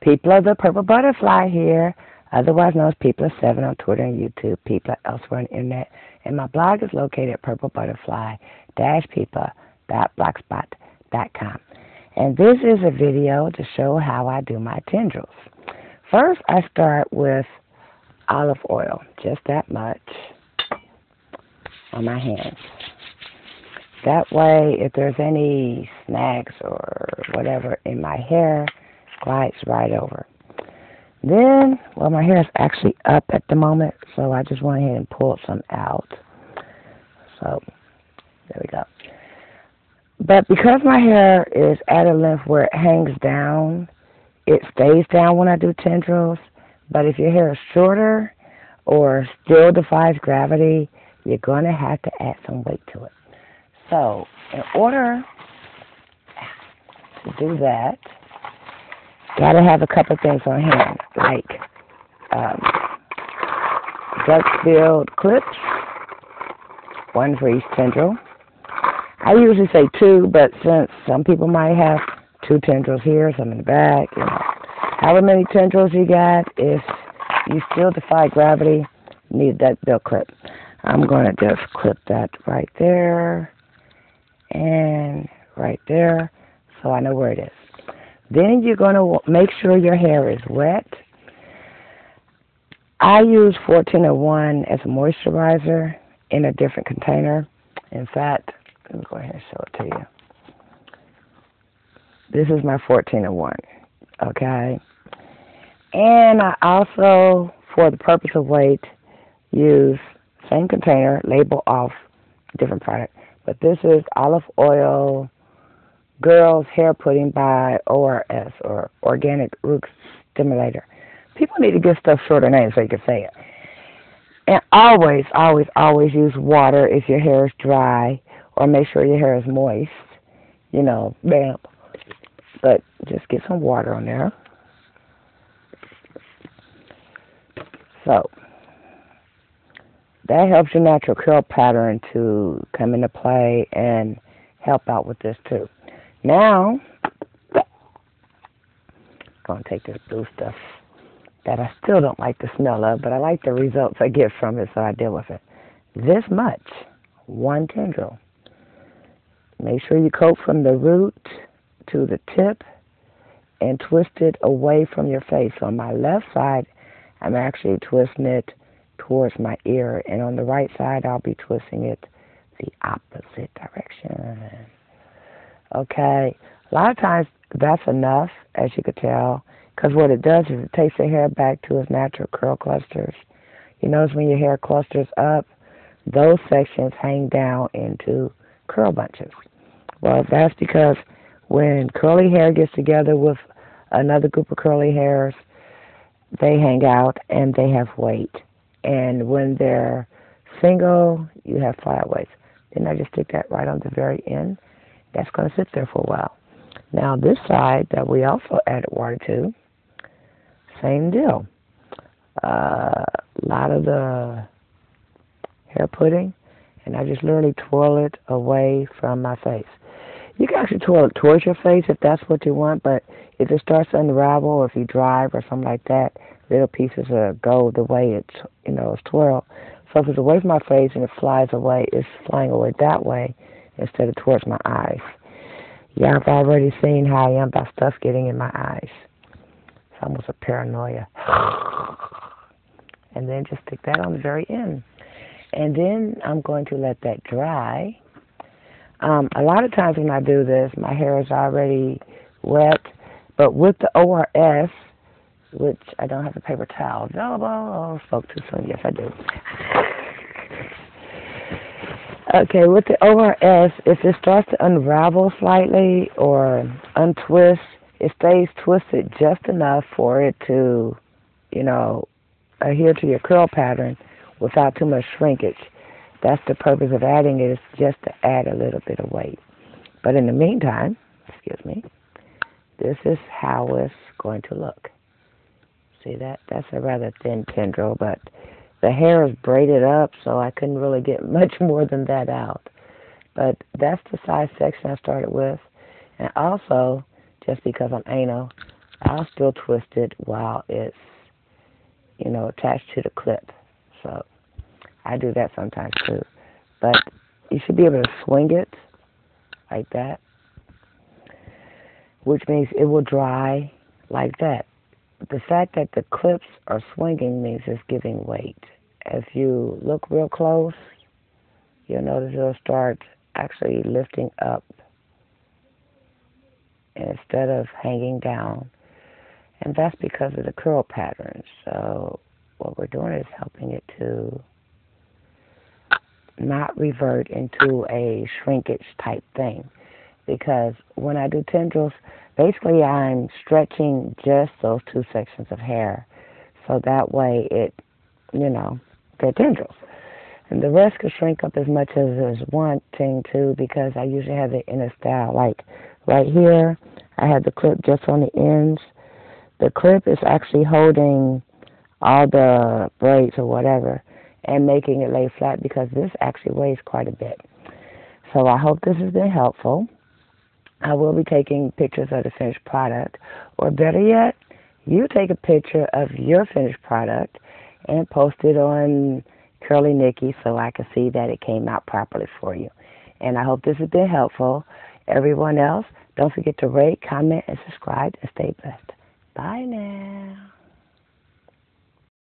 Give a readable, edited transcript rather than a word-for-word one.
People of the Purple Butterfly here, otherwise known as People of 7 on Twitter and YouTube, People elsewhere on the internet, and my blog is located at purplebutterfly-people.blogspot.com. And this is a video to show how I do my tendrils. First, I start with olive oil, just that much on my hands. That way, if there's any snags or whatever in my hair, glides right over. Then, well, my hair is actually up at the moment, so I just went ahead and pulled some out. So, there we go. But because my hair is at a length where it hangs down, it stays down when I do tendrils. But if your hair is shorter or still defies gravity, you're going to have to add some weight to it. So, in order to do that, got to have a couple things on hand, like duck-billed clips, one for each tendril. I usually say 2, but since some people might have 2 tendrils here, some in the back, you know, however many tendrils you got, if you still defy gravity, you need that duck-billed clip. I'm going to just clip that right there and right there so I know where it is. Then you're going to make sure your hair is wet. I use 1401 as a moisturizer in a different container. In fact, let me go ahead and show it to you. This is my 1401, okay? And I also, for the purpose of weight, use same container, label off different product. But this is olive oil Girls Hair Pudding by ORS, or Organic Root Stimulator. People need to give stuff shorter names so you can say it. And always, always, always use water if your hair is dry, or make sure your hair is moist. You know, damp. But just get some water on there. So, that helps your natural curl pattern to come into play and help out with this too. Now, I'm going to take this blue stuff that I still don't like the smell of, but I like the results I get from it, so I deal with it. This much, 1 tendril. Make sure you coat from the root to the tip and twist it away from your face. So on my left side, I'm actually twisting it towards my ear, and on the right side, I'll be twisting it the opposite direction. Okay, a lot of times that's enough, as you could tell, because what it does is it takes the hair back to its natural curl clusters. You notice when your hair clusters up, those sections hang down into curl bunches. Well, that's because when curly hair gets together with another group of curly hairs, they hang out and they have weight. And when they're single, you have flyaways. Then I just stick that right on the very end. That's going to sit there for a while. Now this side that we also added water to, same deal. A lot of the hair pudding, and I just literally twirl it away from my face. You can actually twirl it towards your face if that's what you want, but if it starts to unravel, or if you drive or something like that, little pieces will go the way it's, you know, it's twirled. So if it's away from my face and it flies away, it's flying away that way instead of towards my eyes. Yeah, I've already seen how I am about stuff getting in my eyes. It's almost a paranoia. And then just stick that on the very end. And then I'm going to let that dry. A lot of times when I do this, my hair is already wet, but with the ORS, which I don't have a paper towel available. Oh, spoke too soon. Yes, I do. Okay, with the ORS, if it starts to unravel slightly or untwist, it stays twisted just enough for it to, you know, adhere to your curl pattern without too much shrinkage. That's the purpose of adding it, is just to add a little bit of weight. But in the meantime, excuse me, this is how it's going to look. See that? That's a rather thin tendril, but the hair is braided up, so I couldn't really get much more than that out. But that's the size section I started with. And also, just because I'm anal, I'll still twist it while it's, you know, attached to the clip. So I do that sometimes too. But you should be able to swing it like that, which means it will dry like that. The fact that the clips are swinging means it's giving weight. If you look real close, you'll notice it'll start actually lifting up instead of hanging down. And that's because of the curl pattern. So what we're doing is helping it to not revert into a shrinkage type thing. Because when I do tendrils, basically I'm stretching just those two sections of hair. So that way it, you know, they're tendrils. And the rest could shrink up as much as is wanting to, because I usually have it in a style. Like right here, I have the clip just on the ends. The clip is actually holding all the braids or whatever and making it lay flat, because this actually weighs quite a bit. So I hope this has been helpful. I will be taking pictures of the finished product, or better yet, you take a picture of your finished product and post it on Curly Nikki so I can see that it came out properly for you. And I hope this has been helpful. Everyone else, don't forget to rate, comment, and subscribe, and stay blessed. Bye now.